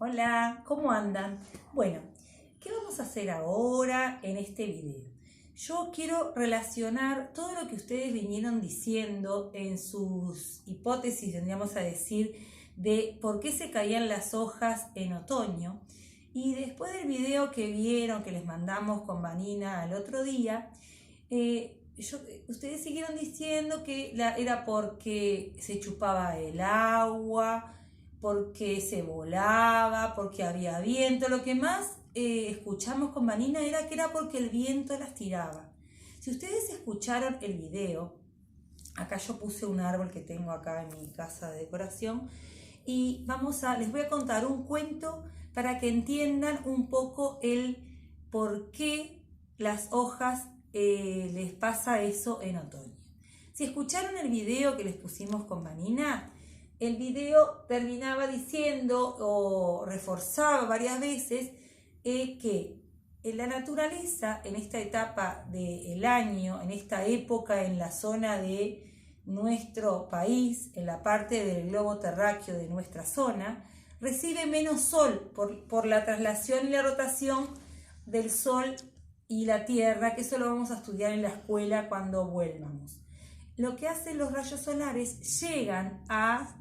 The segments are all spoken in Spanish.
Hola, ¿cómo andan? Bueno, ¿qué vamos a hacer ahora en este video? Yo quiero relacionar todo lo que ustedes vinieron diciendo en sus hipótesis, tendríamos a decir, de por qué se caían las hojas en otoño. Y después del video que vieron, que les mandamos con Vanina el otro día, ustedes siguieron diciendo que era porque se chupaba el agua, porque se volaba, porque había viento. Lo que más escuchamos con Vanina era que era porque el viento las tiraba. Si ustedes escucharon el video, acá yo puse un árbol que tengo acá en mi casa de decoración y les voy a contar un cuento para que entiendan un poco el por qué las hojas les pasa eso en otoño. Si escucharon el video que les pusimos con Vanina, el video terminaba diciendo o reforzaba varias veces que en la naturaleza, en esta etapa del año, en esta época en la zona de nuestro país, en la parte del globo terráqueo de nuestra zona, recibe menos sol por la traslación y la rotación del sol y la tierra, que eso lo vamos a estudiar en la escuela cuando vuelvamos. Lo que hacen los rayos solares llegan a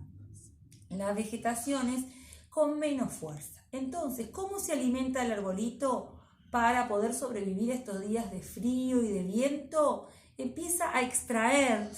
las vegetaciones con menos fuerza. Entonces, ¿cómo se alimenta el arbolito para poder sobrevivir estos días de frío y de viento? Empieza a extraer,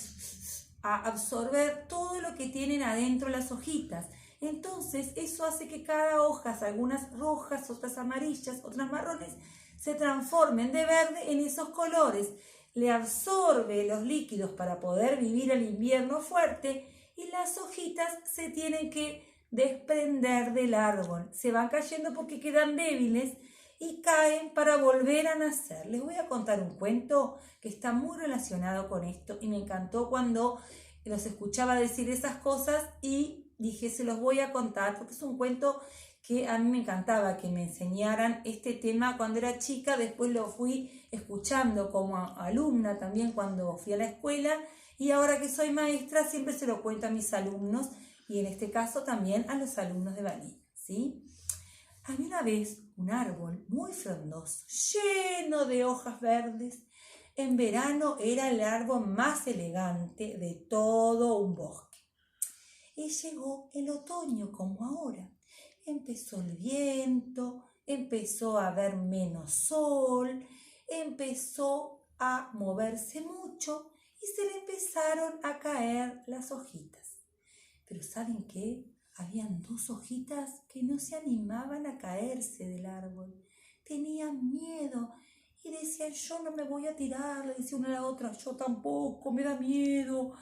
a absorber todo lo que tienen adentro las hojitas. Entonces, eso hace que cada hoja, algunas rojas, otras amarillas, otras marrones, se transformen de verde en esos colores. Le absorbe los líquidos para poder vivir el invierno fuerte y las hojitas se tienen que desprender del árbol. Se van cayendo porque quedan débiles y caen para volver a nacer. Les voy a contar un cuento que está muy relacionado con esto y me encantó cuando los escuchaba decir esas cosas y dije, se los voy a contar porque es un cuento que a mí me encantaba que me enseñaran este tema cuando era chica. Después lo fui escuchando como alumna también cuando fui a la escuela y ahora que soy maestra siempre se lo cuento a mis alumnos y en este caso también a los alumnos de Vanina, ¿sí? Había una vez un árbol muy frondoso, lleno de hojas verdes. En verano era el árbol más elegante de todo un bosque. Y llegó el otoño como ahora. Empezó el viento, empezó a haber menos sol, empezó a moverse mucho y se le empezaron a caer las hojitas. Pero ¿saben qué? Habían dos hojitas que no se animaban a caerse del árbol. Tenían miedo y decían, yo no me voy a tirar. Le decía una a la otra, yo tampoco, me da miedo.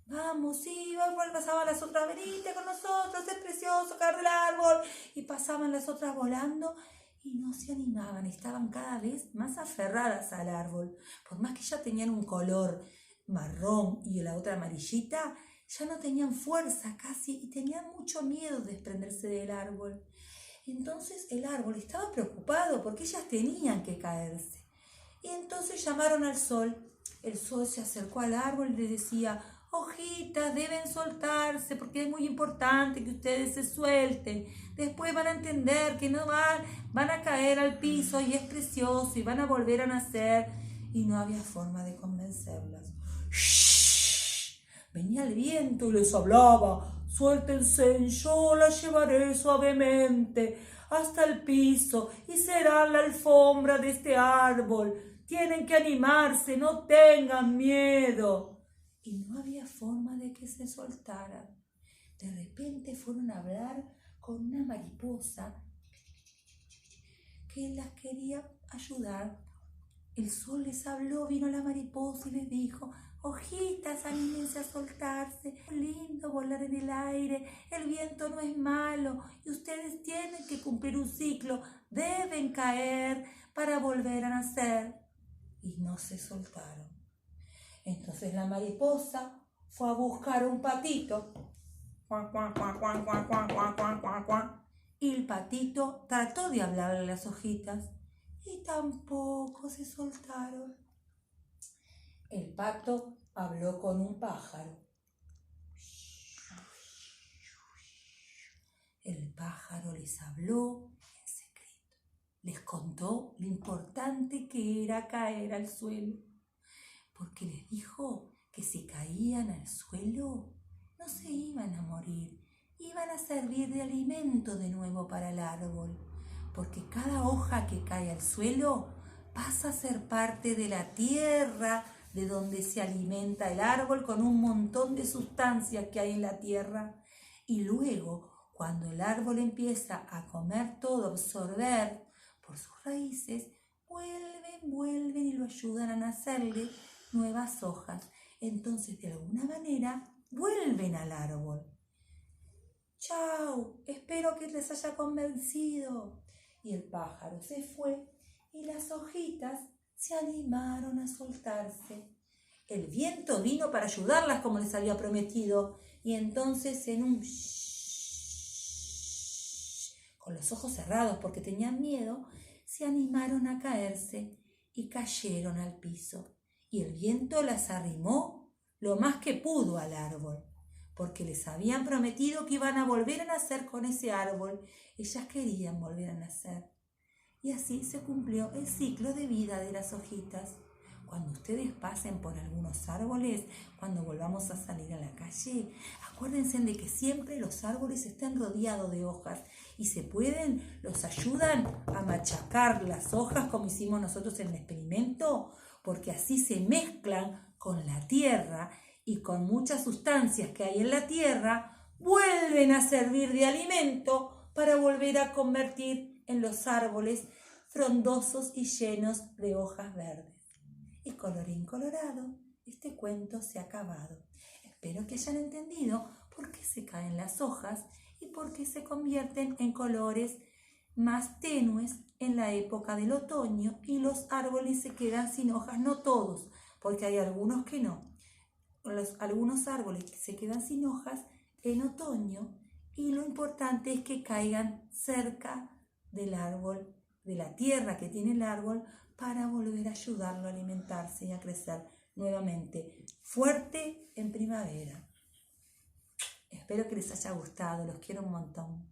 Vamos, sí, pasaban las otras, venite con nosotros, es precioso caer del árbol. Y pasaban las otras volando y no se animaban, estaban cada vez más aferradas al árbol. Por más que ya tenían un color marrón y la otra amarillita, ya no tenían fuerza casi y tenían mucho miedo de desprenderse del árbol. Entonces el árbol estaba preocupado porque ellas tenían que caerse. Y entonces llamaron al sol. El sol se acercó al árbol y le decía, hojitas, deben soltarse porque es muy importante que ustedes se suelten. Después van a entender que no van a caer al piso y es precioso y van a volver a nacer. Y no había forma de convencerlas. ¡Shh! Venía el viento y les hablaba, suéltense, yo las llevaré suavemente hasta el piso y será la alfombra de este árbol. Tienen que animarse, no tengan miedo. Y no había forma de que se soltaran. De repente fueron a hablar con una mariposa que las quería ayudar. El sol les habló, vino la mariposa y les dijo, hojitas, anímense a soltarse, es lindo volar en el aire, el viento no es malo y ustedes tienen que cumplir un ciclo, deben caer para volver a nacer. Y no se soltaron. Entonces la mariposa fue a buscar un patito. Y el patito trató de hablarle a las hojitas y tampoco se soltaron. El pato habló con un pájaro. El pájaro les habló en secreto. Les contó lo importante que era caer al suelo, porque les dijo que si caían al suelo no se iban a morir, iban a servir de alimento de nuevo para el árbol, porque cada hoja que cae al suelo pasa a ser parte de la tierra de donde se alimenta el árbol con un montón de sustancias que hay en la tierra. Y luego, cuando el árbol empieza a comer todo, a absorber por sus raíces, vuelven y lo ayudan a nacerle nuevas hojas. Entonces, de alguna manera, vuelven al árbol. ¡Chao! Espero que les haya convencido. Y el pájaro se fue y las hojitas se animaron a soltarse. El viento vino para ayudarlas como les había prometido, y entonces en un con los ojos cerrados porque tenían miedo, se animaron a caerse y cayeron al piso. Y el viento las arrimó lo más que pudo al árbol, porque les habían prometido que iban a volver a nacer con ese árbol. Ellas querían volver a nacer. Y así se cumplió el ciclo de vida de las hojitas. Cuando ustedes pasen por algunos árboles, cuando volvamos a salir a la calle, acuérdense de que siempre los árboles están rodeados de hojas y se pueden, los ayudan a machacar las hojas como hicimos nosotros en el experimento, porque así se mezclan con la tierra y con muchas sustancias que hay en la tierra, vuelven a servir de alimento para volver a convertir en los árboles frondosos y llenos de hojas verdes. Y colorín colorado, este cuento se ha acabado. Espero que hayan entendido por qué se caen las hojas y por qué se convierten en colores más tenues en la época del otoño y los árboles se quedan sin hojas, no todos, porque hay algunos que no. Algunos árboles que se quedan sin hojas en otoño, y lo importante es que caigan cerca del árbol, de la tierra que tiene el árbol, para volver a ayudarlo a alimentarse y a crecer nuevamente fuerte en primavera. Espero que les haya gustado, los quiero un montón.